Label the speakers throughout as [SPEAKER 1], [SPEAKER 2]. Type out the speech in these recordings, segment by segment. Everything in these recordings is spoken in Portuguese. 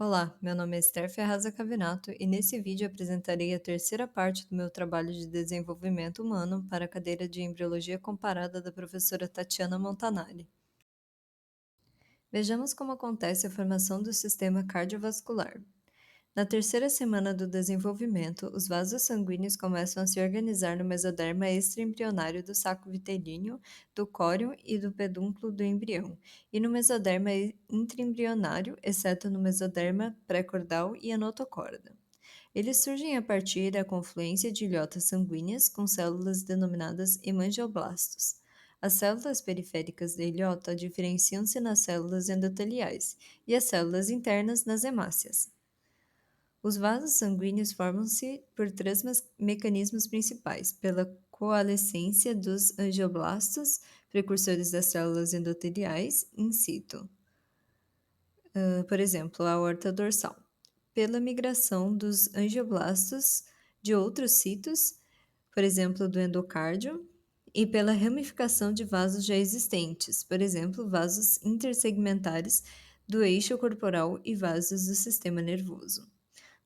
[SPEAKER 1] Olá, meu nome é Esther Ferraza Cavinato e nesse vídeo apresentarei a terceira parte do meu trabalho de desenvolvimento humano para a cadeira de Embriologia Comparada da professora Tatiana Montanari. Vejamos como acontece a formação do sistema cardiovascular. Na terceira semana do desenvolvimento, os vasos sanguíneos começam a se organizar no mesoderma extraembrionário do saco vitelíneo, do córeo e do pedúnculo do embrião, e no mesoderma intraembrionário, exceto no mesoderma pré-cordal e a notocorda. Eles surgem a partir da confluência de ilhotas sanguíneas com células denominadas hemangioblastos. As células periféricas da ilhota diferenciam-se nas células endoteliais e as células internas nas hemácias. Os vasos sanguíneos formam-se por três mecanismos principais: pela coalescência dos angioblastos, precursores das células endoteliais, in situ, por exemplo, a aorta dorsal; pela migração dos angioblastos de outros sítios, por exemplo, do endocárdio; e pela ramificação de vasos já existentes, por exemplo, vasos intersegmentares do eixo corporal e vasos do sistema nervoso.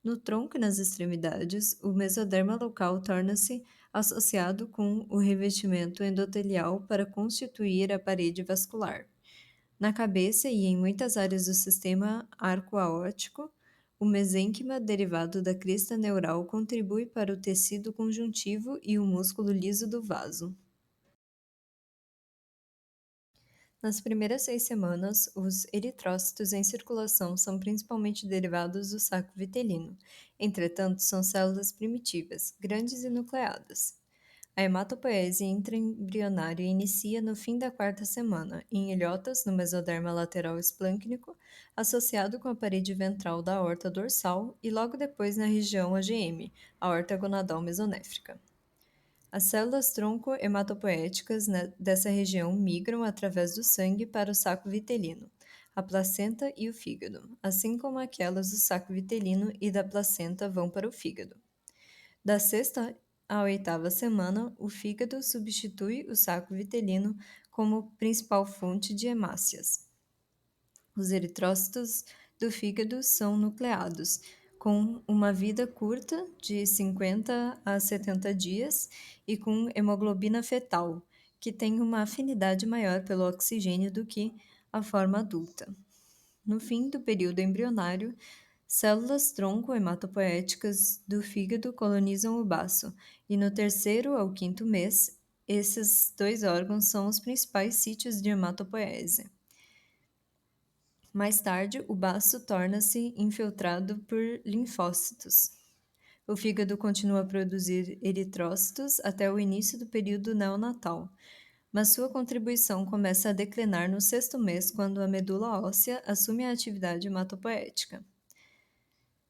[SPEAKER 1] No tronco e nas extremidades, o mesoderma local torna-se associado com o revestimento endotelial para constituir a parede vascular. Na cabeça e em muitas áreas do sistema arco-aórtico, o mesênquima derivado da crista neural contribui para o tecido conjuntivo e o músculo liso do vaso. Nas primeiras 6 semanas, os eritrócitos em circulação são principalmente derivados do saco vitelino. Entretanto, são células primitivas, grandes e nucleadas. A hematopoese intraembrionária inicia no fim da quarta semana, em ilhotas no mesoderma lateral esplâncnico, associado com a parede ventral da aorta dorsal, e logo depois na região AGM, aorta gonadal mesonéfrica. As células tronco hematopoéticas dessa região migram através do sangue para o saco vitelino, a placenta e o fígado, assim como aquelas do saco vitelino e da placenta vão para o fígado. Da sexta à oitava semana, o fígado substitui o saco vitelino como principal fonte de hemácias. Os eritrócitos do fígado são nucleados, com uma vida curta de 50 a 70 dias e com hemoglobina fetal, que tem uma afinidade maior pelo oxigênio do que a forma adulta. No fim do período embrionário, células tronco hematopoéticas do fígado colonizam o baço, e no terceiro ao quinto mês, esses dois órgãos são os principais sítios de hematopoese. Mais tarde, o baço torna-se infiltrado por linfócitos. O fígado continua a produzir eritrócitos até o início do período neonatal, mas sua contribuição começa a declinar no sexto mês, quando a medula óssea assume a atividade hematopoética.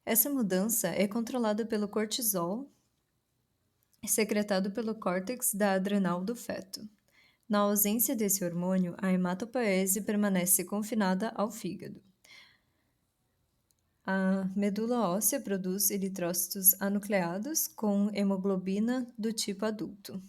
[SPEAKER 1] Essa mudança é controlada pelo cortisol, secretado pelo córtex da adrenal do feto. Na ausência desse hormônio, a hematopoese permanece confinada ao fígado. A medula óssea produz eritrócitos anucleados com hemoglobina do tipo adulto.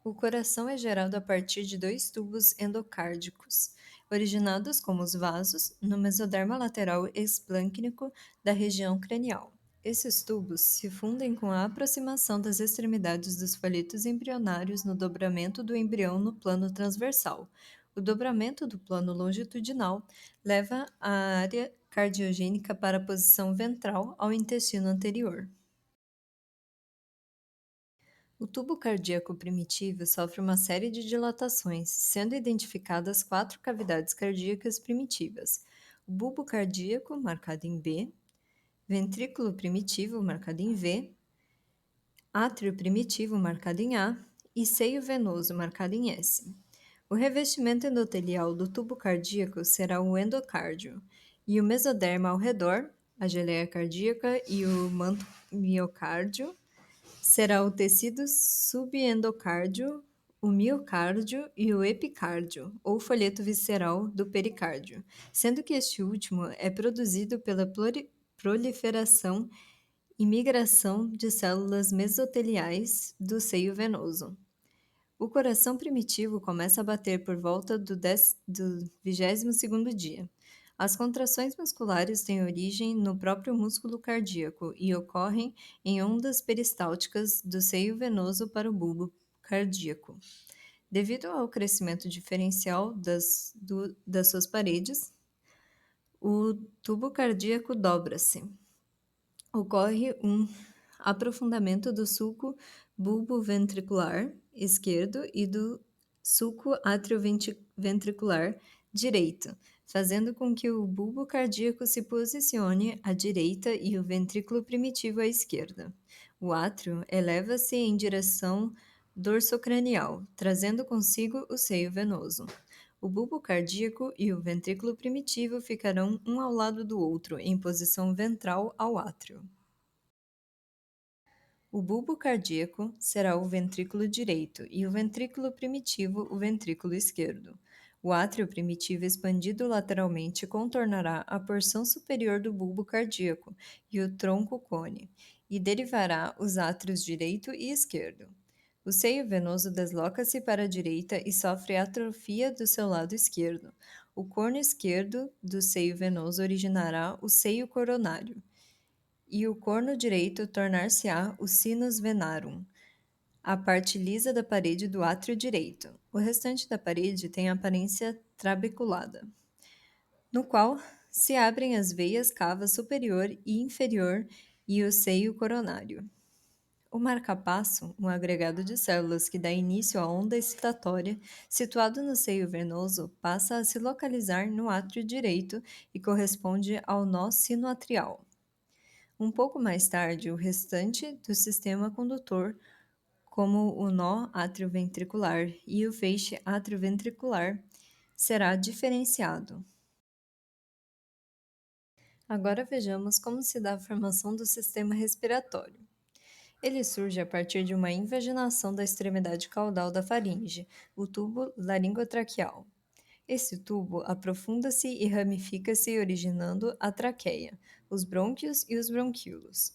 [SPEAKER 1] O coração é gerado a partir de dois tubos endocárdicos, originados como os vasos no mesoderma lateral esplâncnico da região cranial. Esses tubos se fundem com a aproximação das extremidades dos folhetos embrionários no dobramento do embrião no plano transversal. O dobramento do plano longitudinal leva a área cardiogênica para a posição ventral ao intestino anterior. O tubo cardíaco primitivo sofre uma série de dilatações, sendo identificadas 4 cavidades cardíacas primitivas: o bulbo cardíaco, marcado em B, ventrículo primitivo, marcado em V, átrio primitivo, marcado em A, e seio venoso, marcado em S. O revestimento endotelial do tubo cardíaco será o endocárdio, e o mesoderma ao redor, a geleia cardíaca e o manto miocárdio, será o tecido subendocárdio, o miocárdio e o epicárdio, ou folheto visceral do pericárdio, sendo que este último é produzido pela proliferação e migração de células mesoteliais do seio venoso. O coração primitivo começa a bater por volta do 22º dia. As contrações musculares têm origem no próprio músculo cardíaco e ocorrem em ondas peristálticas do seio venoso para o bulbo cardíaco. Devido ao crescimento diferencial das suas paredes, o tubo cardíaco dobra-se. Ocorre um aprofundamento do sulco bulboventricular esquerdo e do sulco atrioventricular direito, fazendo com que o bulbo cardíaco se posicione à direita e o ventrículo primitivo à esquerda. O átrio eleva-se em direção dorsocranial, trazendo consigo o seio venoso. O bulbo cardíaco e o ventrículo primitivo ficarão um ao lado do outro, em posição ventral ao átrio. O bulbo cardíaco será o ventrículo direito e o ventrículo primitivo o ventrículo esquerdo. O átrio primitivo expandido lateralmente contornará a porção superior do bulbo cardíaco e o tronco cone, e derivará os átrios direito e esquerdo. O seio venoso desloca-se para a direita e sofre atrofia do seu lado esquerdo. O corno esquerdo do seio venoso originará o seio coronário e o corno direito tornar-se-á o sinus venarum, a parte lisa da parede do átrio direito. O restante da parede tem aparência trabeculada, no qual se abrem as veias cava superior e inferior e o seio coronário. O marcapasso, um agregado de células que dá início à onda excitatória, situado no seio venoso, passa a se localizar no átrio direito e corresponde ao nó sinoatrial. Um pouco mais tarde, o restante do sistema condutor, como o nó atrioventricular e o feixe atrioventricular, será diferenciado. Agora vejamos como se dá a formação do sistema respiratório. Ele surge a partir de uma invaginação da extremidade caudal da faringe, o tubo laringotraqueal. Esse tubo aprofunda-se e ramifica-se, originando a traqueia, os brônquios e os bronquíolos.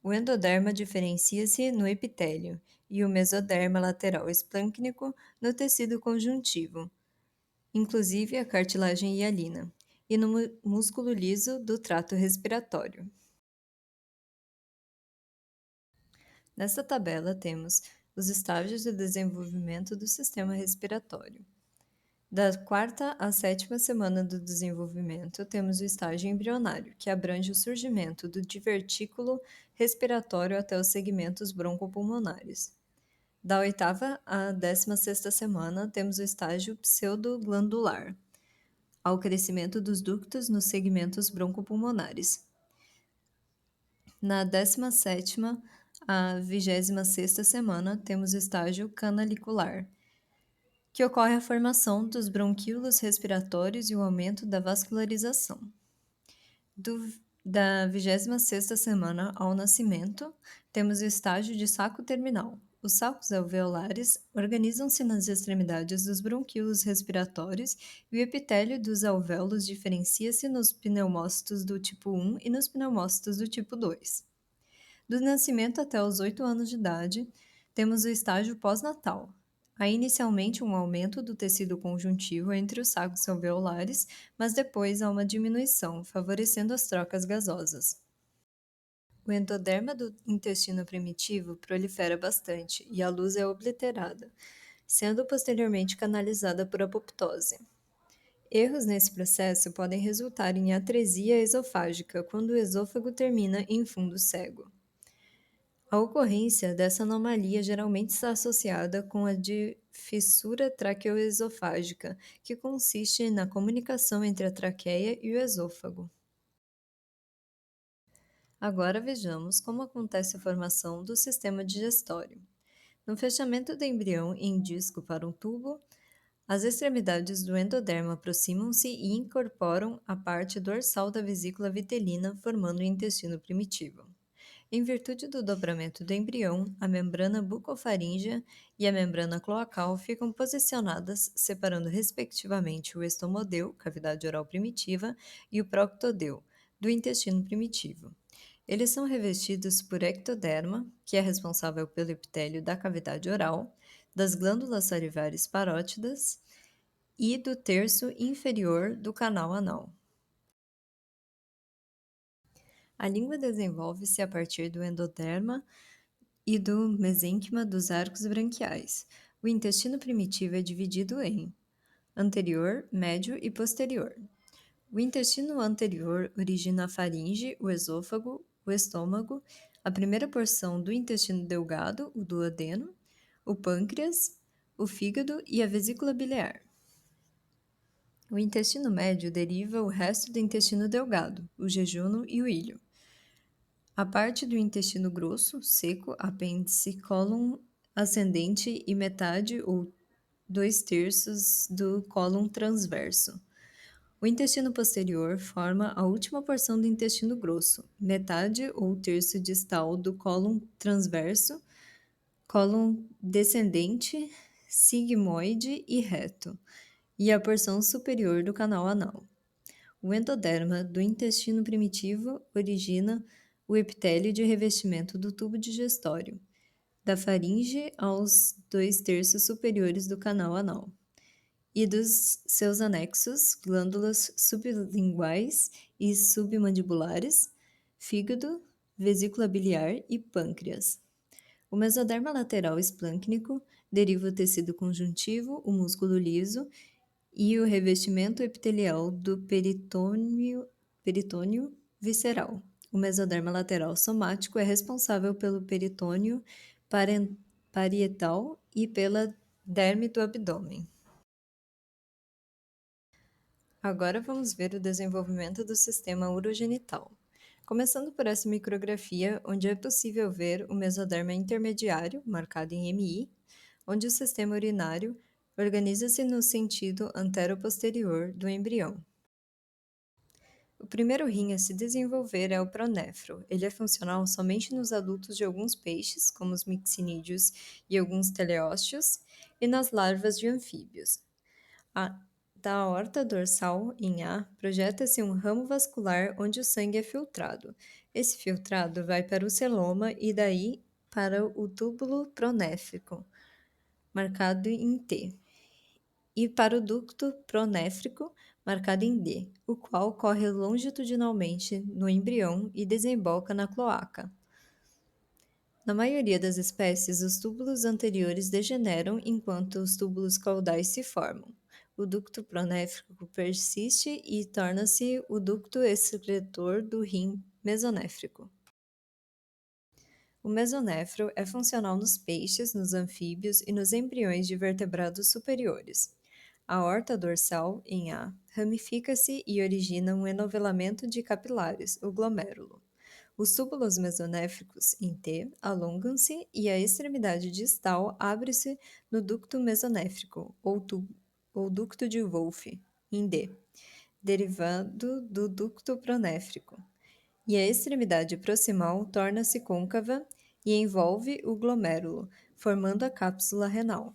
[SPEAKER 1] O endoderma diferencia-se no epitélio e o mesoderma lateral esplâncnico no tecido conjuntivo, inclusive a cartilagem hialina, e no músculo liso do trato respiratório. Nesta tabela temos os estágios de desenvolvimento do sistema respiratório. Da quarta à sétima semana do desenvolvimento, temos o estágio embrionário, que abrange o surgimento do divertículo respiratório até os segmentos broncopulmonares. Da oitava à 16ª semana, temos o estágio pseudoglandular, ao crescimento dos ductos nos segmentos broncopulmonares. Na 17ª à 26ª semana, temos o estágio canalicular, que ocorre a formação dos bronquíolos respiratórios e o aumento da vascularização. Da 26ª semana ao nascimento, temos o estágio de saco terminal. Os sacos alveolares organizam-se nas extremidades dos bronquíolos respiratórios e o epitélio dos alvéolos diferencia-se nos pneumócitos do tipo 1 e nos pneumócitos do tipo 2. Do nascimento até os 8 anos de idade, temos o estágio pós-natal. Há inicialmente um aumento do tecido conjuntivo entre os sacos alveolares, mas depois há uma diminuição, favorecendo as trocas gasosas. O endoderma do intestino primitivo prolifera bastante e a luz é obliterada, sendo posteriormente canalizada por apoptose. Erros nesse processo podem resultar em atresia esofágica, quando o esôfago termina em fundo cego. A ocorrência dessa anomalia geralmente está associada com a de fissura traqueoesofágica, que consiste na comunicação entre a traqueia e o esôfago. Agora vejamos como acontece a formação do sistema digestório. No fechamento do embrião em disco para um tubo, as extremidades do endoderma aproximam-se e incorporam a parte dorsal da vesícula vitelina, formando o intestino primitivo. Em virtude do dobramento do embrião, a membrana bucofaríngea e a membrana cloacal ficam posicionadas, separando respectivamente o estomodeu, cavidade oral primitiva, e o proctodeu, do intestino primitivo. Eles são revestidos por ectoderma, que é responsável pelo epitélio da cavidade oral, das glândulas salivares parótidas e do terço inferior do canal anal. A língua desenvolve-se a partir do endoderma e do mesênquima dos arcos branquiais. O intestino primitivo é dividido em anterior, médio e posterior. O intestino anterior origina a faringe, o esôfago, o estômago, a primeira porção do intestino delgado, o duodeno, o pâncreas, o fígado e a vesícula biliar. O intestino médio deriva o resto do intestino delgado, o jejunum e o ilho. A parte do intestino grosso, seco, apêndice, cólon ascendente e metade ou 2/3 do cólon transverso. O intestino posterior forma a última porção do intestino grosso, metade ou terço distal do cólon transverso, cólon descendente, sigmoide e reto, e a porção superior do canal anal. O endoderma do intestino primitivo origina o epitélio de revestimento do tubo digestório, da faringe aos 2/3 superiores do canal anal, e dos seus anexos, glândulas sublinguais e submandibulares, fígado, vesícula biliar e pâncreas. O mesoderma lateral esplâncnico deriva o tecido conjuntivo, o músculo liso e o revestimento epitelial do peritônio visceral. O mesoderma lateral somático é responsável pelo peritônio parietal e pela derme do abdômen. Agora vamos ver o desenvolvimento do sistema urogenital. Começando por essa micrografia, onde é possível ver o mesoderma intermediário, marcado em MI, onde o sistema urinário organiza-se no sentido antero-posterior do embrião. O primeiro rim a se desenvolver é o pronéfro. Ele é funcional somente nos adultos de alguns peixes, como os mixinídeos e alguns teleósteos, e nas larvas de anfíbios. Da aorta dorsal, em A, projeta-se um ramo vascular onde o sangue é filtrado. Esse filtrado vai para o celoma e daí para o túbulo pronéfrico, marcado em T, e para o ducto pronéfrico, marcado em D, o qual corre longitudinalmente no embrião e desemboca na cloaca. Na maioria das espécies, os túbulos anteriores degeneram enquanto os túbulos caudais se formam. O ducto pronéfrico persiste e torna-se o ducto excretor do rim mesonéfrico. O mesonéfro é funcional nos peixes, nos anfíbios e nos embriões de vertebrados superiores. A aorta dorsal, em A, ramifica-se e origina um enovelamento de capilares, o glomérulo. Os túbulos mesonéfricos, em T, alongam-se e a extremidade distal abre-se no ducto mesonéfrico, ou ducto de Wolff, em D, derivado do ducto pronéfrico, e a extremidade proximal torna-se côncava e envolve o glomérulo, formando a cápsula renal.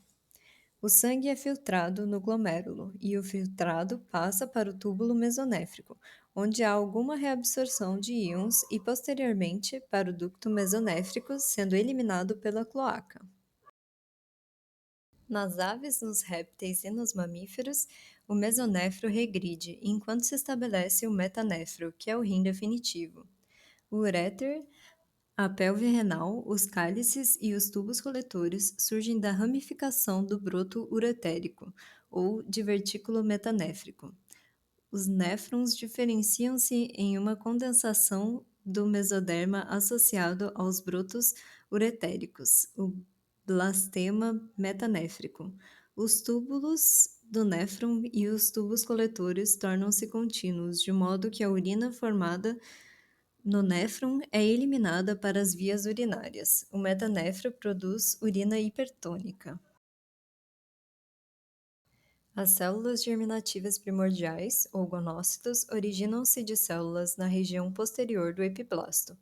[SPEAKER 1] O sangue é filtrado no glomérulo e o filtrado passa para o túbulo mesonéfrico, onde há alguma reabsorção de íons e posteriormente para o ducto mesonéfrico, sendo eliminado pela cloaca. Nas aves, nos répteis e nos mamíferos, o mesonéfro regride, enquanto se estabelece o metanéfro, que é o rim definitivo. O uréter, a pelve renal, os cálices e os tubos coletores surgem da ramificação do broto uretérico, ou divertículo metanéfrico. Os néfrons diferenciam-se em uma condensação do mesoderma associado aos brotos uretéricos, o blastema metanéfrico. Os túbulos do néfron e os tubos coletores tornam-se contínuos, de modo que a urina formada no néfron é eliminada para as vias urinárias. O metanéfro produz urina hipertônica. As células germinativas primordiais, ou gonócitos, originam-se de células na região posterior do epiblasto.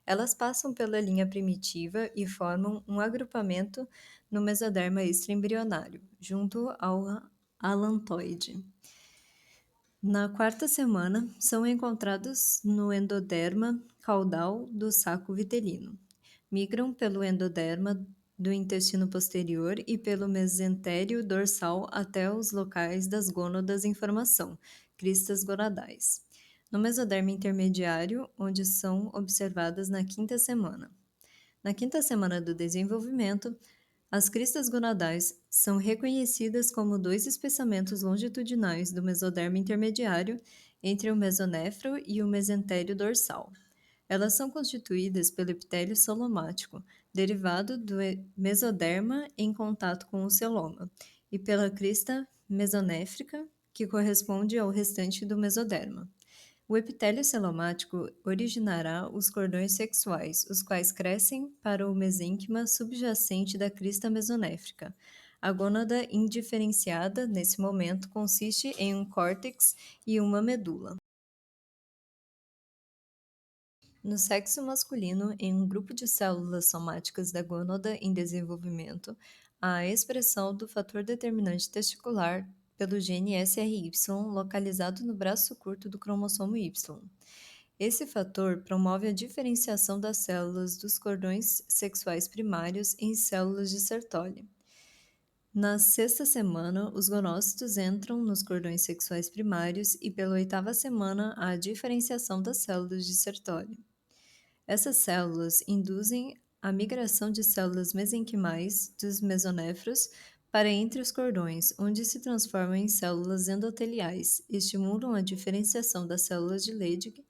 [SPEAKER 1] Elas passam pela linha primitiva e formam um agrupamento no mesoderma extraembrionário, junto ao alantoide. Na quarta semana, são encontrados no endoderma caudal do saco vitelino. Migram pelo endoderma do intestino posterior e pelo mesentério dorsal até os locais das gônadas em formação, cristas gonadais. no mesoderma intermediário, onde são observadas na quinta semana. Na quinta semana do desenvolvimento, as cristas gonadais são reconhecidas como dois espessamentos longitudinais do mesoderma intermediário entre o mesonefro e o mesentério dorsal. Elas são constituídas pelo epitélio celomático, derivado do mesoderma em contato com o celoma, e pela crista mesonéfrica, que corresponde ao restante do mesoderma. O epitélio celomático originará os cordões sexuais, os quais crescem para o mesênquima subjacente da crista mesonéfrica. A gônada indiferenciada, nesse momento, consiste em um córtex e uma medula. No sexo masculino, em um grupo de células somáticas da gônada em desenvolvimento, há a expressão do fator determinante testicular pelo gene SRY localizado no braço curto do cromossomo Y. Esse fator promove a diferenciação das células dos cordões sexuais primários em células de Sertoli. Na sexta semana, os gonócitos entram nos cordões sexuais primários e pela oitava semana há a diferenciação das células de Sertoli. Essas células induzem a migração de células mesenquimais dos mesonefros para entre os cordões, onde se transformam em células endoteliais, estimulam a diferenciação das células de Leydig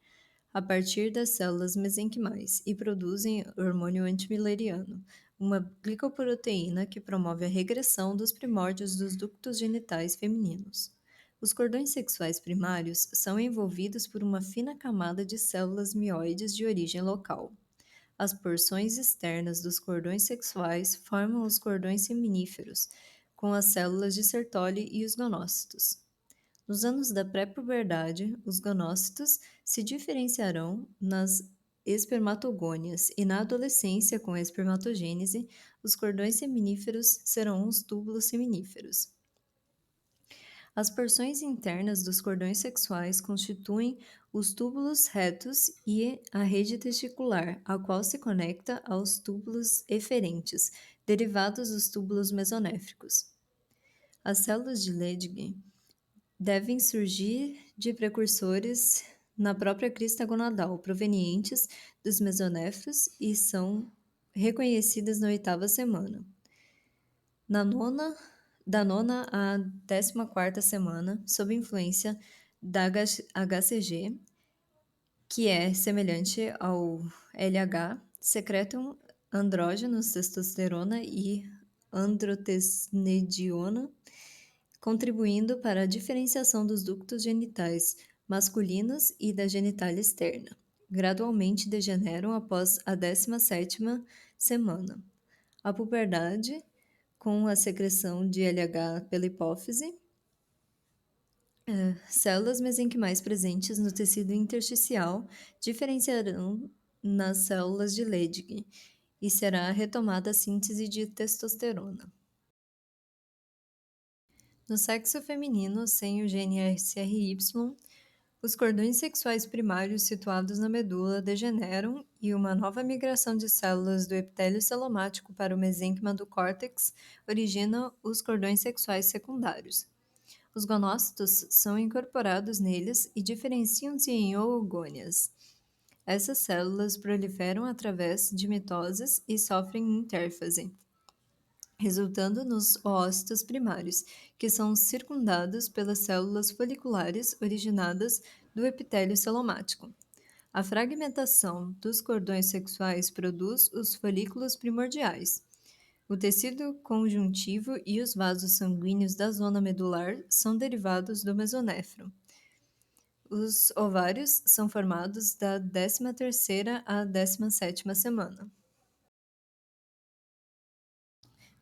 [SPEAKER 1] a partir das células mesenquimais e produzem hormônio antimileriano, uma glicoproteína que promove a regressão dos primórdios dos ductos genitais femininos. Os cordões sexuais primários são envolvidos por uma fina camada de células mioides de origem local. As porções externas dos cordões sexuais formam os cordões seminíferos, com as células de Sertoli e os gonócitos. Nos anos da pré-puberdade, os gonócitos se diferenciarão nas espermatogônias e na adolescência, com a espermatogênese, os cordões seminíferos serão os túbulos seminíferos. As porções internas dos cordões sexuais constituem os túbulos retos e a rede testicular, a qual se conecta aos túbulos eferentes, derivados dos túbulos mesonéfricos. As células de Leydig devem surgir de precursores na própria crista gonadal, provenientes dos mesonefros e são reconhecidas na oitava semana. Da nona à 14ª semana, sob influência da HCG, que é semelhante ao LH, secretam andrógenos, testosterona e androstenediona, contribuindo para a diferenciação dos ductos genitais masculinos e da genitália externa. Gradualmente degeneram após a 17ª semana. A puberdade, com a secreção de LH pela hipófise, células mesenquimais presentes no tecido intersticial diferenciarão nas células de Leydig e será retomada a síntese de testosterona. No sexo feminino, sem o gene SRY, os cordões sexuais primários situados na medula degeneram e uma nova migração de células do epitélio celomático para o mesênquima do córtex origina os cordões sexuais secundários. Os gonócitos são incorporados neles e diferenciam-se em oogônias. Essas células proliferam através de mitoses e sofrem intérfase, resultando nos oócitos primários, que são circundados pelas células foliculares originadas do epitélio celomático. A fragmentação dos cordões sexuais produz os folículos primordiais. O tecido conjuntivo e os vasos sanguíneos da zona medular são derivados do mesonefro. Os ovários são formados da 13ª à 17ª semana.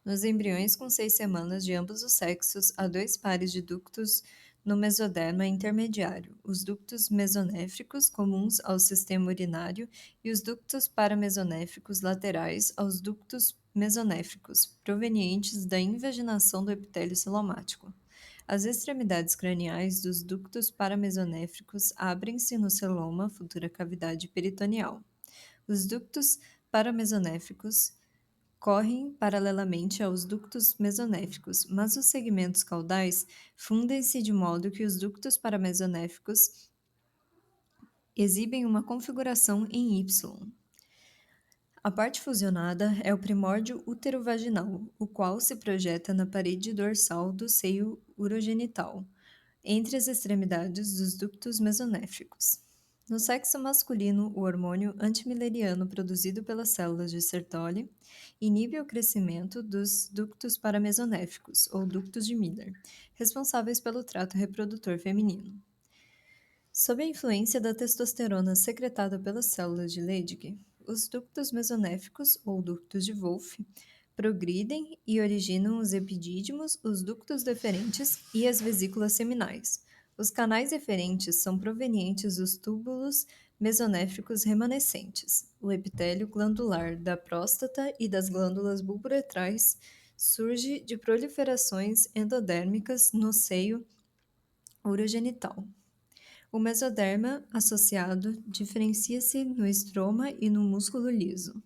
[SPEAKER 1] Nos embriões com 6 semanas de ambos os sexos, há dois pares de ductos no mesoderma intermediário: os ductos mesonéfricos comuns ao sistema urinário e os ductos paramesonéfricos laterais aos ductos mesonéfricos, provenientes da invaginação do epitélio celomático. As extremidades craniais dos ductos paramesonéfricos abrem-se no celoma, futura cavidade peritoneal. Os ductos paramesonéfricos correm paralelamente aos ductos mesonéficos, mas os segmentos caudais fundem-se de modo que os ductos paramesonéficos exibem uma configuração em Y. A parte fusionada é o primórdio útero-vaginal, o qual se projeta na parede dorsal do seio urogenital, entre as extremidades dos ductos mesonéfricos. No sexo masculino, o hormônio antimileriano produzido pelas células de Sertoli inibe o crescimento dos ductos paramesonéfricos, ou ductos de Miller, responsáveis pelo trato reprodutor feminino. Sob a influência da testosterona secretada pelas células de Leydig, os ductos mesonéficos, ou ductos de Wolff, progridem e originam os epidídimos, os ductos deferentes e as vesículas seminais. Os canais deferentes são provenientes dos túbulos mesonéfricos remanescentes. O epitélio glandular da próstata e das glândulas bulbouretrais surge de proliferações endodérmicas no seio urogenital. O mesoderma associado diferencia-se no estroma e no músculo liso.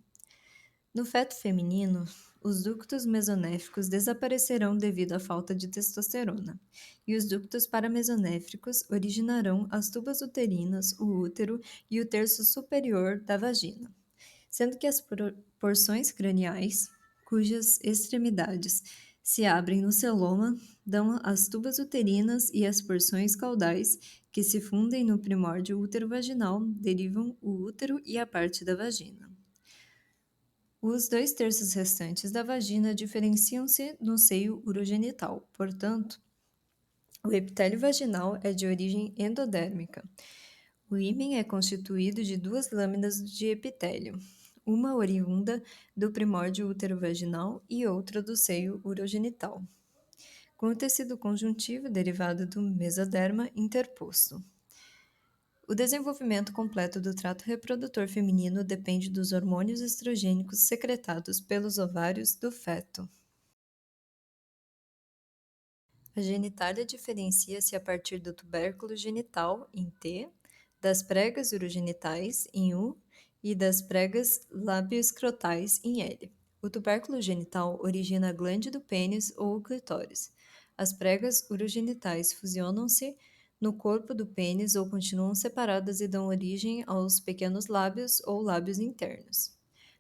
[SPEAKER 1] No feto feminino, os ductos mesonéficos desaparecerão devido à falta de testosterona, e os ductos paramesonéfricos originarão as tubas uterinas, o útero e o terço superior da vagina, sendo que as porções craniais, cujas extremidades se abrem no celoma, dão as tubas uterinas e as porções caudais, que se fundem no primórdio útero-vaginal, derivam o útero e a parte da vagina. Os 2/3 restantes da vagina diferenciam-se no seio urogenital, portanto, o epitélio vaginal é de origem endodérmica. O ímen é constituído de 2 lâminas de epitélio, uma oriunda do primórdio útero-vaginal e outra do seio urogenital, com o tecido conjuntivo derivado do mesoderma interposto. O desenvolvimento completo do trato reprodutor feminino depende dos hormônios estrogênicos secretados pelos ovários do feto. A genitália diferencia-se a partir do tubérculo genital, em T, das pregas urogenitais, em U, e das pregas labioescrotais, em L. O tubérculo genital origina a glande do pênis ou o clitóris. As pregas urogenitais fusionam-se no corpo do pênis ou continuam separadas e dão origem aos pequenos lábios ou lábios internos.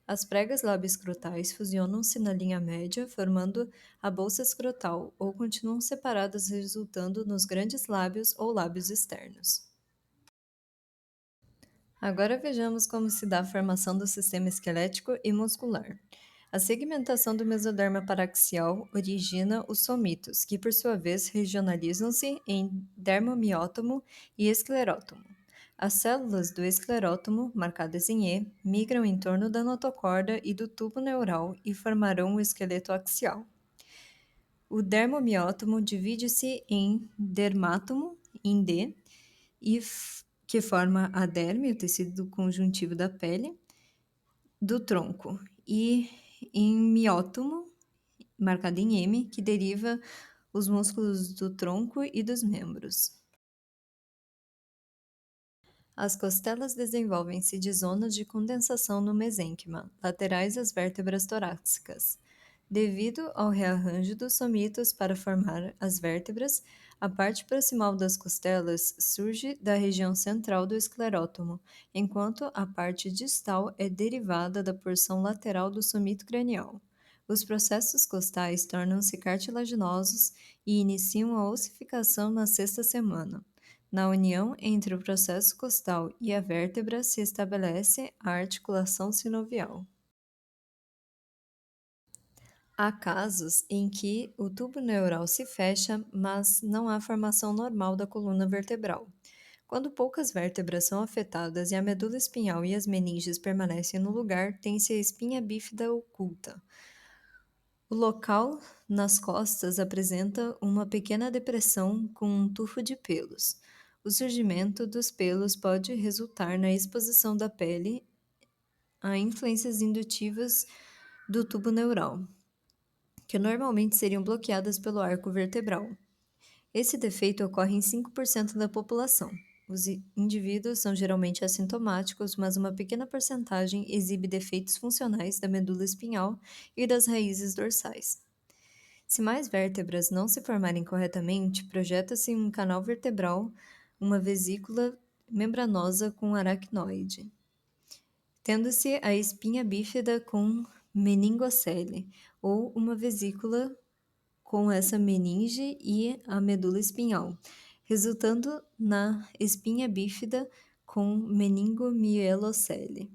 [SPEAKER 1] As pregas labioescrotais fusionam-se na linha média, formando a bolsa escrotal, ou continuam separadas, resultando nos grandes lábios ou lábios externos. Agora vejamos como se dá a formação do sistema esquelético e muscular. A segmentação do mesoderma paraxial origina os somitos, que por sua vez regionalizam-se em dermomiótomo e esclerótomo. As células do esclerótomo, marcadas em E, migram em torno da notocorda e do tubo neural e formarão o esqueleto axial. O dermomiótomo divide-se em dermátomo, em D, que forma a derme, o tecido conjuntivo da pele, do tronco, e em miótomo, marcado em M, que deriva os músculos do tronco e dos membros. As costelas desenvolvem-se de zonas de condensação no mesênquima, laterais às vértebras torácicas. Devido ao rearranjo dos somitos para formar as vértebras, a parte proximal das costelas surge da região central do esclerótomo, enquanto a parte distal é derivada da porção lateral do somito cranial. Os processos costais tornam-se cartilaginosos e iniciam a ossificação na sexta semana. Na união entre o processo costal e a vértebra se estabelece a articulação sinovial. Há casos em que o tubo neural se fecha, mas não há formação normal da coluna vertebral. Quando poucas vértebras são afetadas e a medula espinhal e as meninges permanecem no lugar, tem-se a espinha bífida oculta. O local nas costas apresenta uma pequena depressão com um tufo de pelos. O surgimento dos pelos pode resultar na exposição da pele a influências indutivas do tubo neural, que normalmente seriam bloqueadas pelo arco vertebral. Esse defeito ocorre em 5% da população. Os indivíduos são geralmente assintomáticos, mas uma pequena porcentagem exibe defeitos funcionais da medula espinhal e das raízes dorsais. Se mais vértebras não se formarem corretamente, projeta-se um canal vertebral, uma vesícula membranosa com aracnoide, tendo-se a espinha bífida com meningocele, ou uma vesícula com essa meninge e a medula espinhal, resultando na espinha bífida com meningomielocele.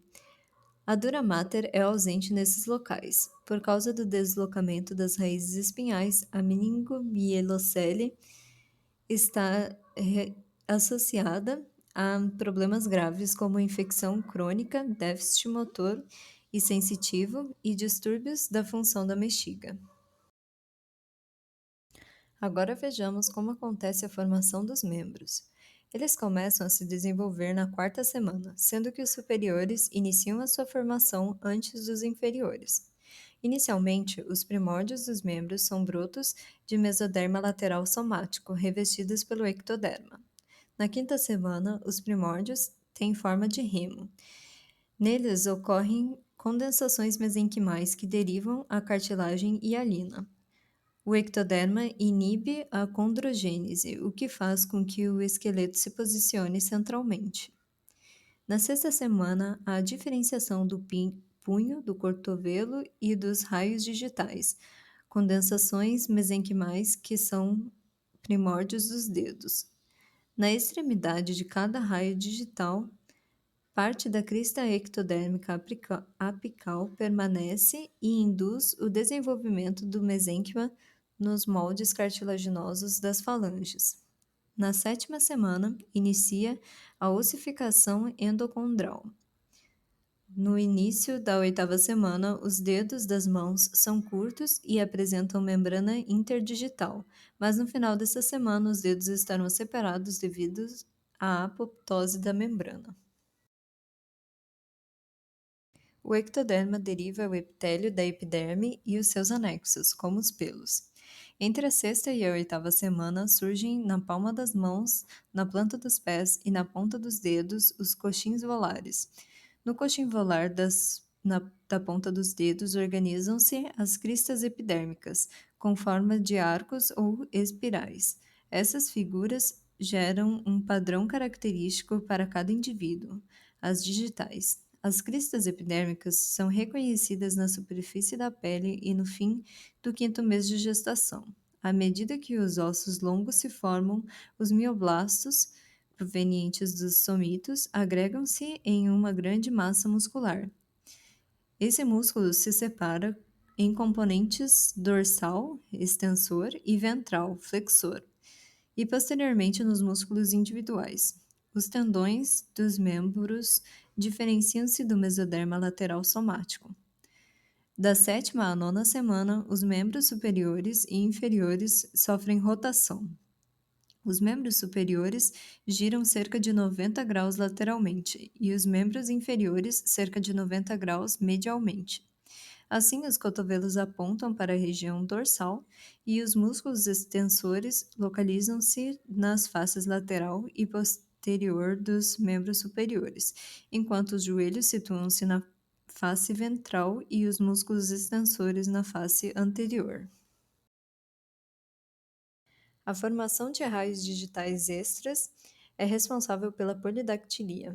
[SPEAKER 1] A dura mater é ausente nesses locais. Por causa do deslocamento das raízes espinhais, a meningomielocele está associada a problemas graves como infecção crônica, déficit motor e sensitivo e distúrbios da função da bexiga. Agora vejamos como acontece a formação dos membros. Eles começam a se desenvolver na quarta semana, sendo que os superiores iniciam a sua formação antes dos inferiores. Inicialmente, os primórdios dos membros são brotos de mesoderma lateral somático, revestidos pelo ectoderma. Na quinta semana, os primórdios têm forma de remo. Neles ocorrem condensações mesenquimais que derivam a cartilagem hialina. O ectoderma inibe a condrogênese, o que faz com que o esqueleto se posicione centralmente. Na sexta semana, há a diferenciação do punho, do cotovelo e dos raios digitais, condensações mesenquimais que são primórdios dos dedos. Na extremidade de cada raio digital, parte da crista ectodérmica apical permanece e induz o desenvolvimento do mesênquima nos moldes cartilaginosos das falanges. Na sétima semana, inicia a ossificação endocondral. No início da oitava semana, os dedos das mãos são curtos e apresentam membrana interdigital, mas no final dessa semana os dedos estarão separados devido à apoptose da membrana. O ectoderma deriva o epitélio da epiderme e os seus anexos, como os pelos. Entre a sexta e a oitava semana surgem na palma das mãos, na planta dos pés e na ponta dos dedos os coxins volares. No coxim volar da ponta dos dedos organizam-se as cristas epidérmicas, com forma de arcos ou espirais. Essas figuras geram um padrão característico para cada indivíduo, as digitais. As cristas epidérmicas são reconhecidas na superfície da pele e no fim do quinto mês de gestação. À medida que os ossos longos se formam, os mioblastos, provenientes dos somitos, agregam-se em uma grande massa muscular. Esse músculo se separa em componentes dorsal, extensor, e ventral, flexor, e posteriormente nos músculos individuais. Os tendões dos membros diferenciam-se do mesoderma lateral somático. Da sétima à nona semana, os membros superiores e inferiores sofrem rotação. Os membros superiores giram cerca de 90 graus lateralmente e os membros inferiores cerca de 90 graus medialmente. Assim, os cotovelos apontam para a região dorsal e os músculos extensores localizam-se nas faces lateral e posterior dos membros superiores, enquanto os joelhos situam-se na face ventral e os músculos extensores na face anterior. A formação de raios digitais extras é responsável pela polidactilia.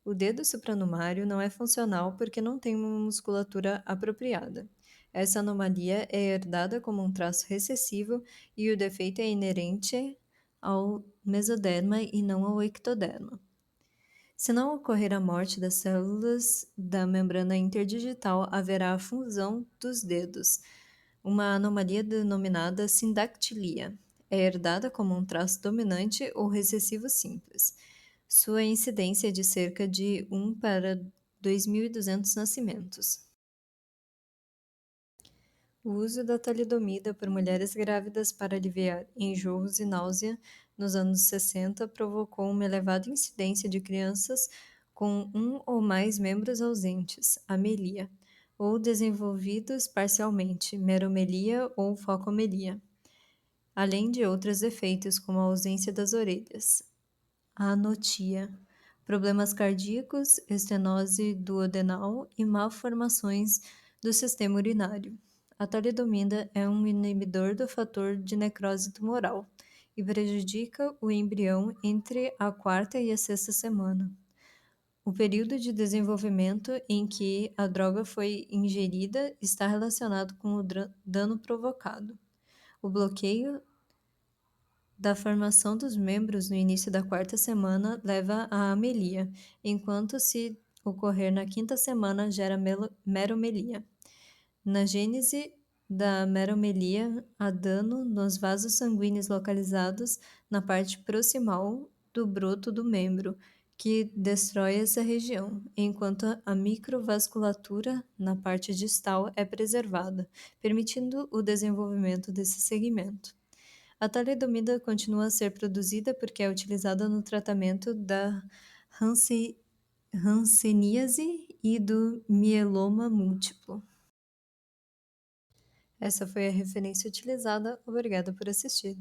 [SPEAKER 1] O dedo supranumário não é funcional porque não tem uma musculatura apropriada. Essa anomalia é herdada como um traço recessivo e o defeito é inerente ao mesoderma e não ao ectoderma. Se não ocorrer a morte das células da membrana interdigital, haverá a fusão dos dedos, uma anomalia denominada sindactilia. É herdada como um traço dominante ou recessivo simples. Sua incidência é de cerca de 1 para 2.200 nascimentos. O uso da talidomida por mulheres grávidas para aliviar enjoos e náusea nos anos 60 provocou uma elevada incidência de crianças com um ou mais membros ausentes, amelia, ou desenvolvidos parcialmente, meromelia ou focomelia, além de outros efeitos como a ausência das orelhas, anotia, problemas cardíacos, estenose duodenal e malformações do sistema urinário. A talidomida é um inibidor do fator de necrose tumoral e prejudica o embrião entre a quarta e a sexta semana. O período de desenvolvimento em que a droga foi ingerida está relacionado com o dano provocado. O bloqueio da formação dos membros no início da quarta semana leva à amelia, enquanto se ocorrer na quinta semana gera meromelia. Na gênese da meromelia, há dano nos vasos sanguíneos localizados na parte proximal do broto do membro, que destrói essa região, enquanto a microvasculatura na parte distal é preservada, permitindo o desenvolvimento desse segmento. A talidomida continua a ser produzida porque é utilizada no tratamento da hanseníase e do mieloma múltiplo. Essa foi a referência utilizada. Obrigada por assistir.